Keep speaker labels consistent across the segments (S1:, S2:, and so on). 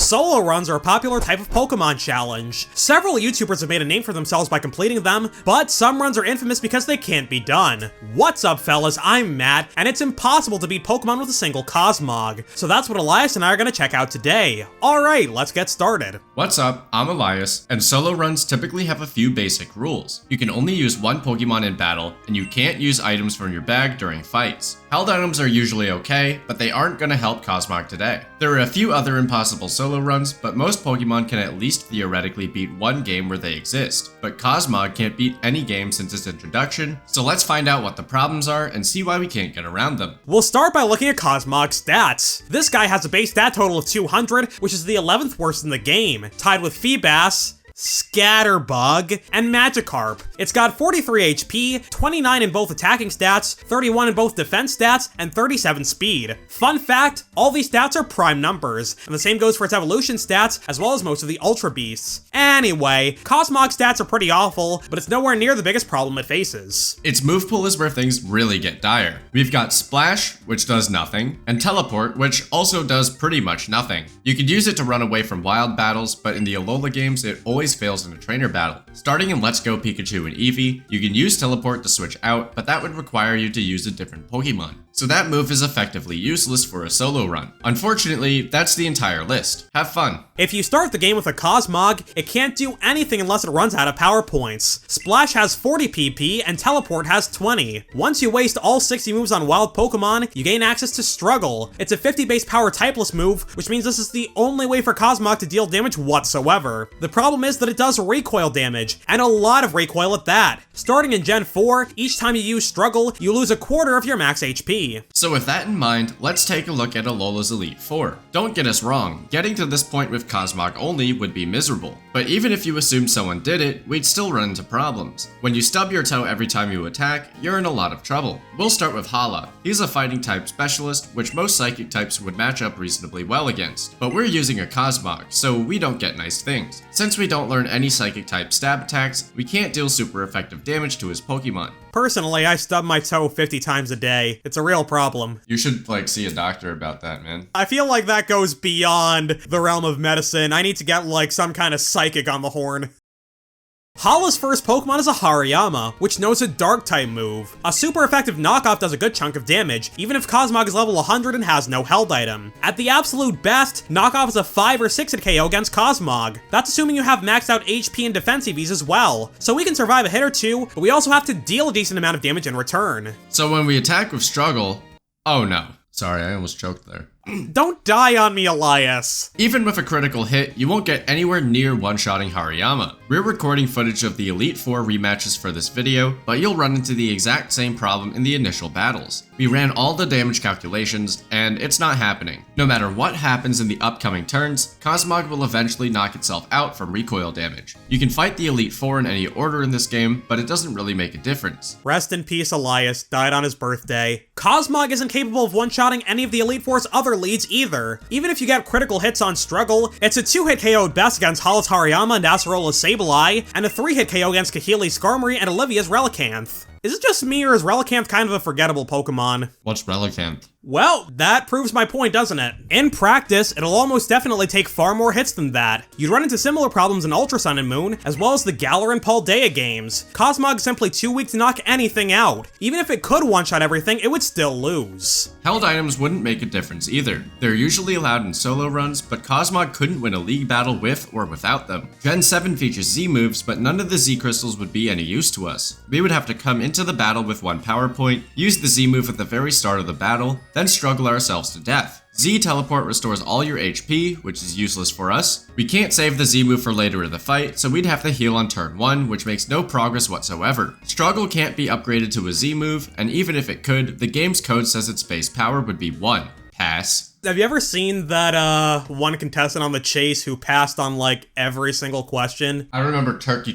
S1: Solo runs are a popular type of Pokemon challenge. Several YouTubers have made a name for themselves by completing them, but some runs are infamous because they can't be done. What's up, fellas? I'm Matt, and it's impossible to beat Pokemon with a single Cosmog. So that's what Elias and I are gonna check out today. Alright, let's get started.
S2: What's up? I'm Elias, and solo runs typically have a few basic rules. You can only use one Pokemon in battle, and you can't use items from your bag during fights. Held items are usually okay, but they aren't gonna help Cosmog today. There are a few other impossible solo runs, but most Pokemon can at least theoretically beat one game where they exist. But Cosmog can't beat any game since its introduction, so let's find out what the problems are and see why we can't get around them.
S1: We'll start by looking at Cosmog's stats. This guy has a base stat total of 200, which is the 11th worst in the game, tied with Feebas, Scatterbug, and Magikarp. It's got 43 HP, 29 in both attacking stats, 31 in both defense stats, and 37 speed. Fun fact, all these stats are prime numbers, and the same goes for its evolution stats, as well as most of the Ultra Beasts. Anyway, Cosmog's stats are pretty awful, but it's nowhere near the biggest problem it faces.
S2: Its move pool is where things really get dire. We've got Splash, which does nothing, and Teleport, which also does pretty much nothing. You could use it to run away from wild battles, but in the Alola games, it always fails in a trainer battle. Starting in Let's Go Pikachu and Eevee, you can use Teleport to switch out, but that would require you to use a different Pokemon. So that move is effectively useless for a solo run. Unfortunately, that's the entire list. Have fun.
S1: If you start the game with a Cosmog, it can't do anything unless it runs out of power points. Splash has 40 PP and Teleport has 20. Once you waste all 60 moves on wild Pokemon, you gain access to Struggle. It's a 50 base power typeless move, which means this is the only way for Cosmog to deal damage whatsoever. The problem is that it does recoil damage, and a lot of recoil at that. Starting in Gen 4, each time you use Struggle, you lose a quarter of your max HP.
S2: So with that in mind, let's take a look at Alola's Elite Four. Don't get us wrong, getting to this point with Cosmog only would be miserable. But even if you assumed someone did it, we'd still run into problems. When you stub your toe every time you attack, you're in a lot of trouble. We'll start with Hala. He's a fighting type specialist, which most psychic types would match up reasonably well against. But we're using a Cosmog, so we don't get nice things. Since we don't learn any psychic type stab attacks, we can't deal super effective damage to his Pokemon.
S1: Personally, I stub my toe 50 times a day. It's a real problem.
S2: You should, see a doctor about that, man.
S1: I feel like that goes beyond the realm of medicine. I need to get, some kind of psychic on the horn. Hala's first Pokemon is a Hariyama, which knows a Dark-type move. A super effective knockoff does a good chunk of damage, even if Cosmog is level 100 and has no held item. At the absolute best, knockoff is a 5 or 6 hit KO against Cosmog. That's assuming you have maxed out HP and defense EVs as well. So we can survive a hit or two, but we also have to deal a decent amount of damage in return.
S2: So when we attack with Struggle... Oh no. Sorry, I almost choked there.
S1: Don't die on me, Elias.
S2: Even with a critical hit, you won't get anywhere near one-shotting Hariyama. We're recording footage of the Elite Four rematches for this video, but you'll run into the exact same problem in the initial battles. We ran all the damage calculations, and it's not happening. No matter what happens in the upcoming turns, Cosmog will eventually knock itself out from recoil damage. You can fight the Elite Four in any order in this game, but it doesn't really make a difference.
S1: Rest in peace, Elias. Died on his birthday. Cosmog isn't capable of one-shotting any of the Elite Four's other leads either. Even if you get critical hits on Struggle, it's a 2-hit KO at best against Hala's Hariyama and Acerola's Sableye, and a 3-hit KO against Kahili's Skarmory and Olivia's Relicanth. Is it just me, or is Relicanth kind of a forgettable Pokemon?
S2: What's Relicanth?
S1: Well, that proves my point, doesn't it? In practice, it'll almost definitely take far more hits than that. You'd run into similar problems in Ultra Sun and Moon, as well as the Galar and Paldea games. Cosmog's simply too weak to knock anything out. Even if it could one-shot everything, it would still lose.
S2: Held items wouldn't make a difference either. They're usually allowed in solo runs, but Cosmog couldn't win a league battle with or without them. Gen 7 features Z moves, but none of the Z crystals would be any use to us. We would have to come into the battle with one power point, use the Z move at the very start of the battle, then struggle ourselves to death. Z Teleport restores all your HP, which is useless for us. We can't save the Z move for later in the fight, so we'd have to heal on turn 1, which makes no progress whatsoever. Struggle can't be upgraded to a Z move, and even if it could, the game's code says its base power would be 1. Pass.
S1: Have you ever seen that one contestant on The Chase who passed on every single question?
S2: I remember turkey.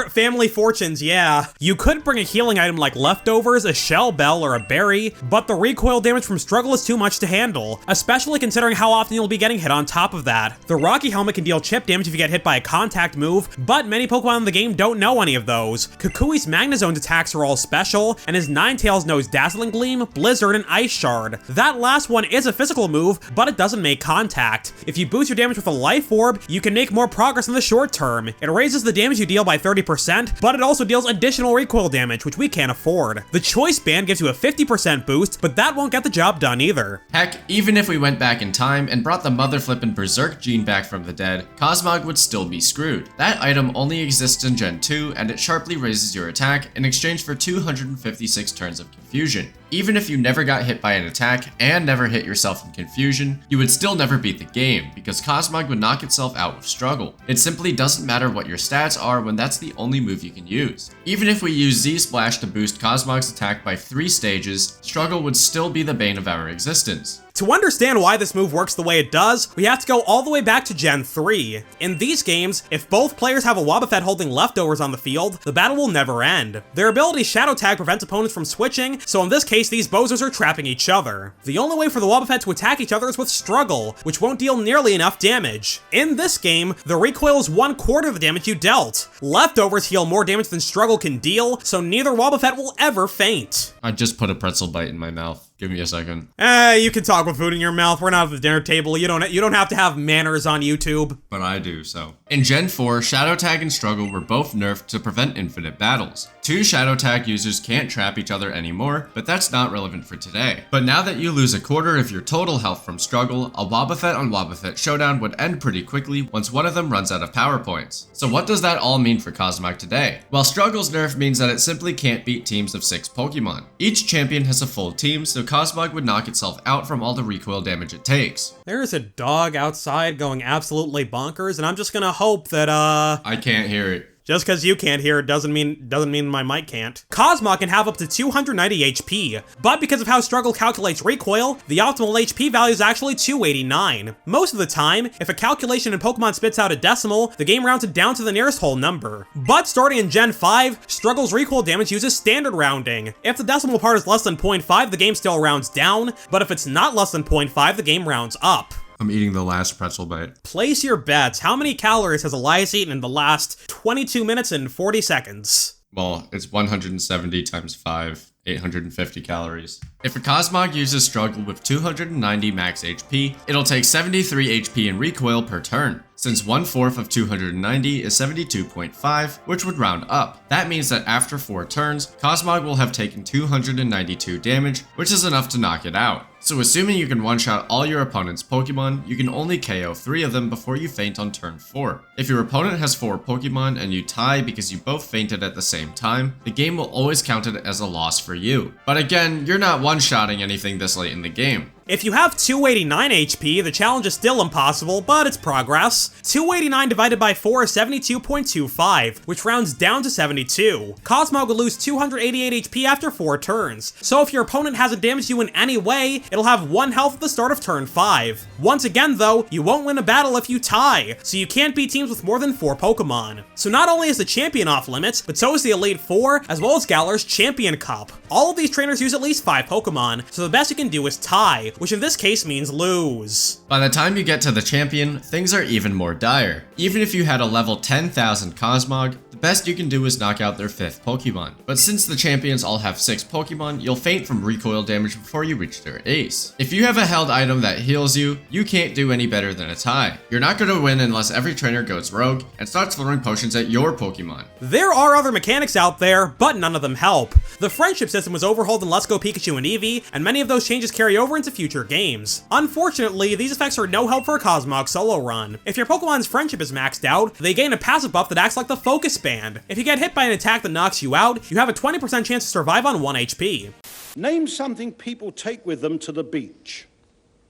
S1: Family fortunes, yeah. You could bring a healing item like leftovers, a shell bell, or a berry, but the recoil damage from Struggle is too much to handle, especially considering how often you'll be getting hit on top of that. The Rocky Helmet can deal chip damage if you get hit by a contact move, but many Pokemon in the game don't know any of those. Kukui's Magnezone's attacks are all special, and his Ninetales knows Dazzling Gleam, Blizzard, and Ice Shard. That last Plus One is a physical move, but it doesn't make contact. If you boost your damage with a life orb, you can make more progress in the short term. It raises the damage you deal by 30%, but it also deals additional recoil damage, which we can't afford. The Choice Band gives you a 50% boost, but that won't get the job done either.
S2: Heck, even if we went back in time and brought the mother flippin' Berserk gene back from the dead, Cosmog would still be screwed. That item only exists in Gen 2, and it sharply raises your attack in exchange for 256 turns of confusion. Even if you never got hit by an attack and never hit yourself in confusion, you would still never beat the game, because Cosmog would knock itself out with Struggle. It simply doesn't matter what your stats are when that's the only move you can use. Even if we use Z-Splash to boost Cosmog's attack by 3 stages, Struggle would still be the bane of our existence.
S1: To understand why this move works the way it does, we have to go all the way back to Gen 3. In these games, if both players have a Wobbuffet holding leftovers on the field, the battle will never end. Their ability Shadow Tag prevents opponents from switching, so in this case these bozos are trapping each other. The only way for the Wobbuffet to attack each other is with Struggle, which won't deal nearly enough damage. In this game, the recoil is 1/4 of the damage you dealt. Leftovers heal more damage than Struggle can deal, so neither Wobbuffet will ever faint.
S2: I just put a pretzel bite in my mouth. Give me a second.
S1: You can talk with food in your mouth. We're not at the dinner table. You don't have to have manners on YouTube.
S2: But I do, so. In Gen 4, Shadow Tag and Struggle were both nerfed to prevent infinite battles. 2 Shadow Tag users can't trap each other anymore, but that's not relevant for today. But now that you lose 1/4 of your total health from Struggle, a Wobbuffet on Wobbuffet showdown would end pretty quickly once one of them runs out of power points. So what does that all mean for Cosmog today? Well, Struggle's nerf means that it simply can't beat teams of 6 Pokemon. Each champion has a full team, so Cosmog would knock itself out from all the recoil damage it takes.
S1: There's a dog outside going absolutely bonkers, and I'm just gonna hope that,
S2: I can't hear it.
S1: Just because you can't hear it doesn't mean my mic can't. Cosmog can have up to 290 HP, but because of how Struggle calculates recoil, the optimal HP value is actually 289. Most of the time, if a calculation in Pokemon spits out a decimal, the game rounds it down to the nearest whole number. But starting in Gen 5, Struggle's recoil damage uses standard rounding. If the decimal part is less than 0.5, the game still rounds down, but if it's not less than 0.5, the game rounds up.
S2: I'm eating the last pretzel bite.
S1: Place your bets. How many calories has Elias eaten in the last 22 minutes and 40 seconds?
S2: Well, it's 170 times 5, 850 calories. If a Cosmog uses Struggle with 290 max HP, it'll take 73 HP in recoil per turn. Since 1/4 of 290 is 72.5, which would round up. That means that after 4 turns, Cosmog will have taken 292 damage, which is enough to knock it out. So assuming you can one-shot all your opponent's Pokemon, you can only KO 3 of them before you faint on turn 4. If your opponent has 4 Pokemon and you tie because you both fainted at the same time, the game will always count it as a loss for you. But again, you're not one-shotting anything this late in the game.
S1: If you have 289 HP, the challenge is still impossible, but it's progress. 289 divided by 4 is 72.25, which rounds down to 72. Cosmog will lose 288 HP after 4 turns, so if your opponent hasn't damaged you in any way, it'll have 1 health at the start of turn 5. Once again though, you won't win a battle if you tie, so you can't beat teams with more than 4 Pokemon. So not only is the champion off limits, but so is the Elite Four, as well as Galar's Champion Cup. All of these trainers use at least 5 Pokemon, so the best you can do is tie, which in this case means lose.
S2: By the time you get to the champion, things are even more dire. Even if you had a level 10,000 Cosmog, the best you can do is knock out their 5th Pokemon. But since the champions all have 6 Pokemon, you'll faint from recoil damage before you reach their ace. If you have a held item that heals you, you can't do any better than a tie. You're not going to win unless every trainer goes rogue and starts throwing potions at your Pokemon.
S1: There are other mechanics out there, but none of them help. The friendship system was overhauled in Let's Go Pikachu and Eevee, and many of those changes carry over into future games. Unfortunately, these effects are no help for a Cosmog solo run. If your Pokemon's friendship is maxed out, they gain a passive buff that acts like the Focus Band. If you get hit by an attack that knocks you out, you have a 20% chance to survive on 1 HP.
S3: Name something people take with them to the beach.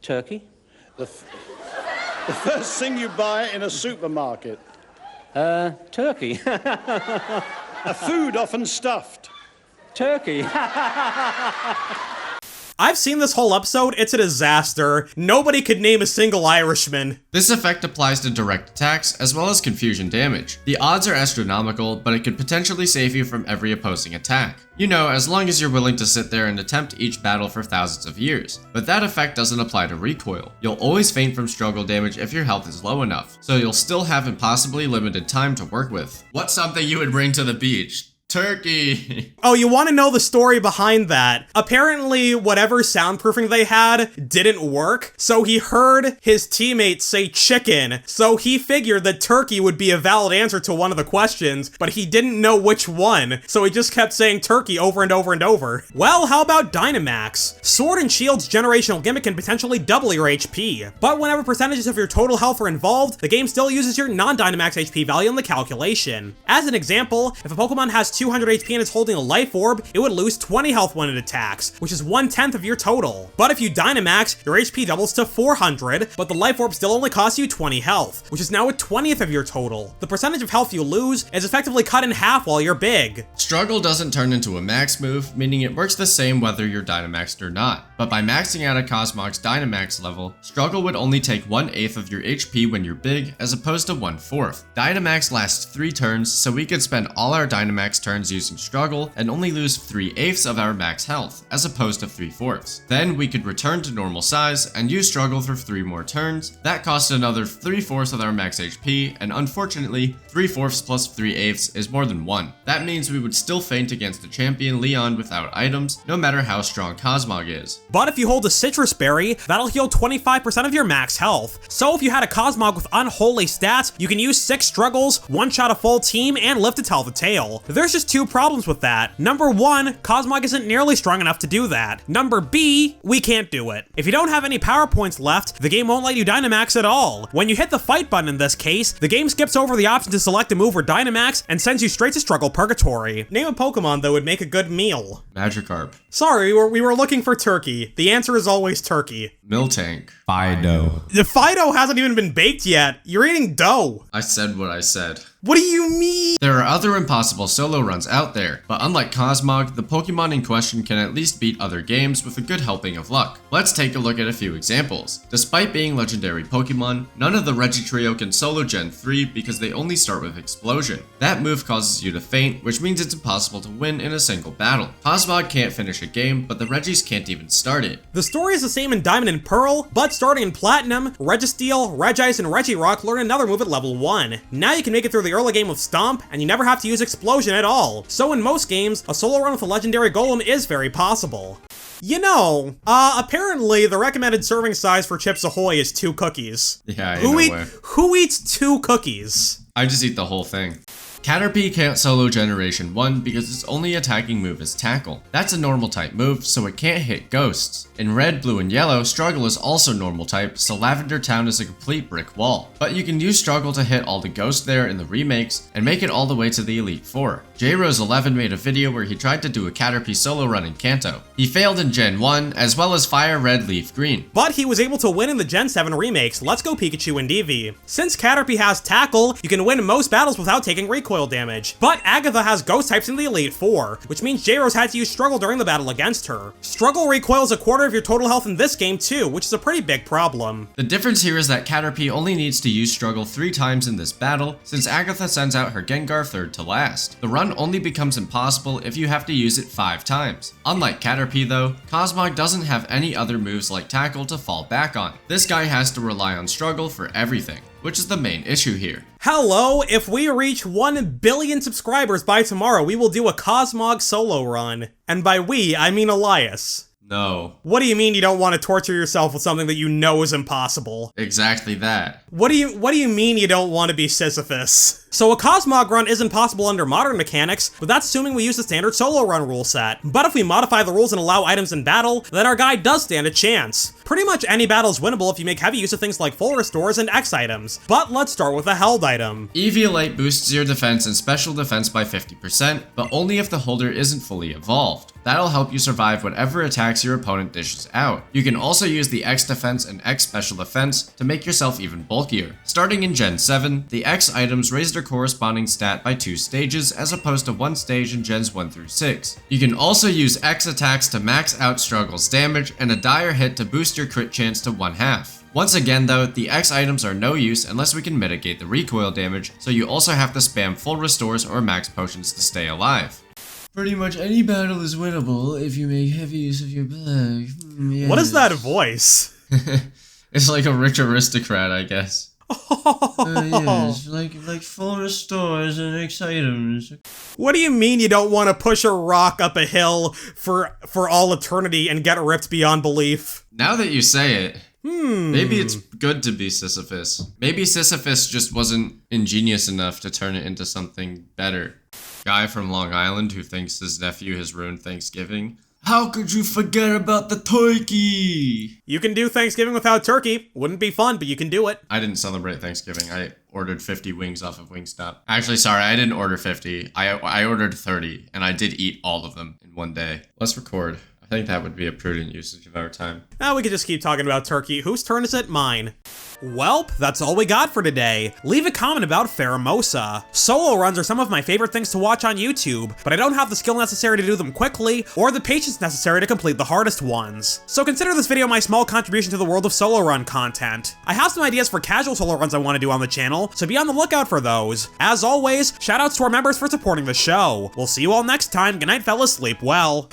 S4: Turkey.
S3: The first thing you buy in a supermarket.
S4: Turkey.
S3: A food often stuffed.
S4: Turkey.
S1: I've seen this whole episode, it's a disaster. Nobody could name a single Irishman.
S2: This effect applies to direct attacks as well as confusion damage. The odds are astronomical, but it could potentially save you from every opposing attack. You know, as long as you're willing to sit there and attempt each battle for thousands of years. But that effect doesn't apply to recoil. You'll always faint from struggle damage if your health is low enough, so you'll still have impossibly limited time to work with. What's something you would bring to the beach? Turkey.
S1: Oh, you want to know the story behind that? Apparently, whatever soundproofing they had didn't work, so he heard his teammates say chicken, so he figured that turkey would be a valid answer to one of the questions, but he didn't know which one, so he just kept saying turkey over and over and over. Well, how about Dynamax? Sword and Shield's generational gimmick can potentially double your HP, but whenever percentages of your total health are involved, the game still uses your non-Dynamax HP value in the calculation. As an example, if a Pokemon has 200 HP and is holding a Life Orb, it would lose 20 health when it attacks, which is 1/10 of your total. But if you Dynamax, your HP doubles to 400, but the Life Orb still only costs you 20 health, which is now a 20th of your total. The percentage of health you lose is effectively cut in half while you're big.
S2: Struggle doesn't turn into a max move, meaning it works the same whether you're Dynamaxed or not. But by maxing out a Cosmog's Dynamax level, Struggle would only take 1/8 of your HP when you're big, as opposed to 1/4. Dynamax lasts 3 turns, so we could spend all our Dynamax turns using Struggle and only lose 3/8 of our max health, as opposed to 3/4. Then we could return to normal size and use Struggle for 3 more turns. That costs another 3/4 of our max HP, and unfortunately, 3/4 plus 3/8 is more than 1. That means we would still faint against the champion Leon without items, no matter how strong Cosmog is.
S1: But if you hold a Citrus Berry, that'll heal 25% of your max health. So if you had a Cosmog with unholy stats, you can use 6 struggles, one-shot a full team, and live to tell the tale. There's just 2 problems with that. Number 1, Cosmog isn't nearly strong enough to do that. Number B, we can't do it. If you don't have any power points left, the game won't let you Dynamax at all. When you hit the fight button in this case, the game skips over the option to select a move or Dynamax and sends you straight to Struggle Purgatory. Name a Pokemon that would make a good meal.
S2: Magikarp.
S1: Sorry, we were looking for turkey. The answer is always turkey.
S2: Miltank.
S5: Fido.
S1: The Fido hasn't even been baked yet. You're eating dough.
S2: I said what I said.
S1: What do you mean?
S2: There are other impossible solo runs out there, but unlike Cosmog, the Pokemon in question can at least beat other games with a good helping of luck. Let's take a look at a few examples. Despite being legendary Pokemon, none of the Regitrio can solo Gen 3 because they only start with Explosion. That move causes you to faint, which means it's impossible to win in a single battle. Cosmog can't finish a game, but the Regis can't even start it.
S1: The story is the same in Diamond and Pearl, but starting in Platinum, Registeel, Regice, and Regirock learn another move at level 1. Now you can make it through the early game with Stomp, and you never have to use Explosion at all. So in most games, a solo run with a legendary Golem is very possible. You know, apparently the recommended serving size for Chips Ahoy is 2 cookies.
S2: Yeah,
S1: Who eats 2 cookies?
S2: I just eat the whole thing. Caterpie can't solo Generation 1 because its only attacking move is Tackle. That's a normal type move, so it can't hit ghosts. In Red, Blue, and Yellow, Struggle is also normal type, so Lavender Town is a complete brick wall. But you can use Struggle to hit all the ghosts there in the remakes, and make it all the way to the Elite Four. JRose11 made a video where he tried to do a Caterpie solo run in Kanto. He failed in Gen 1, as well as Fire Red, Leaf Green.
S1: But he was able to win in the Gen 7 remakes, Let's Go Pikachu and Eevee. Since Caterpie has Tackle, you can win most battles without taking recoil damage. But Agatha has ghost types in the Elite Four, which means JRose had to use Struggle during the battle against her. Struggle recoils a quarter of your total health in this game too, which is a pretty big problem.
S2: The difference here is that Caterpie only needs to use Struggle 3 times in this battle, since Agatha sends out her Gengar third to last. The run only becomes impossible if you have to use it 5 times. Unlike Caterpie though, Cosmog doesn't have any other moves like Tackle to fall back on. This guy has to rely on Struggle for everything, which is the main issue here.
S1: Hello, if we reach 1 billion subscribers by tomorrow, we will do a Cosmog solo run. And by we, I mean Elias.
S2: No.
S1: What do you mean you don't want to torture yourself with something that you know is impossible?
S2: Exactly that.
S1: What do you mean you don't want to be Sisyphus? So a Cosmog run isn't possible under modern mechanics, but that's assuming we use the standard solo run rule set. But if we modify the rules and allow items in battle, then our guy does stand a chance. Pretty much any battle is winnable if you make heavy use of things like full restores and X items. But let's start with a held item.
S2: Eviolite boosts your defense and special defense by 50%, but only if the holder isn't fully evolved. That'll help you survive whatever attacks your opponent dishes out. You can also use the X defense and X special defense to make yourself even bulkier. Starting in Gen 7, the X items raise their corresponding stat by 2 stages as opposed to 1 stage in Gens 1 through 6. You can also use X attacks to max out Struggle's damage and a dire hit to boost your crit chance to 1/2. Once again though, the X items are no use unless we can mitigate the recoil damage, so you also have to spam full restores or max potions to stay alive. Pretty much any battle is winnable if you make heavy use of your bag.
S1: What is that voice?
S2: It's like a rich aristocrat, I guess. Yes, like full restores and next items.
S1: What do you mean you don't want to push a rock up a hill for all eternity and get ripped beyond belief?
S2: Now that you say it, maybe it's good to be Sisyphus. Maybe Sisyphus just wasn't ingenious enough to turn it into something better. Guy from Long Island who thinks his nephew has ruined Thanksgiving. How could you forget about the turkey?
S1: You can do Thanksgiving without turkey. Wouldn't be fun, but you can do it.
S2: I didn't celebrate Thanksgiving. I ordered 50 wings off of Wingstop. Actually, sorry, I didn't order 50. I ordered 30, and I did eat all of them in one day. Let's record. I think that would be a prudent usage of our time.
S1: Now we could just keep talking about turkey. Whose turn is it? Mine. Welp, that's all we got for today. Leave a comment about Pheromosa. Solo runs are some of my favorite things to watch on YouTube, but I don't have the skill necessary to do them quickly, or the patience necessary to complete the hardest ones. So consider this video my small contribution to the world of solo run content. I have some ideas for casual solo runs I want to do on the channel, so be on the lookout for those. As always, shoutouts to our members for supporting the show. We'll see you all next time. Good night, fellas. Sleep well.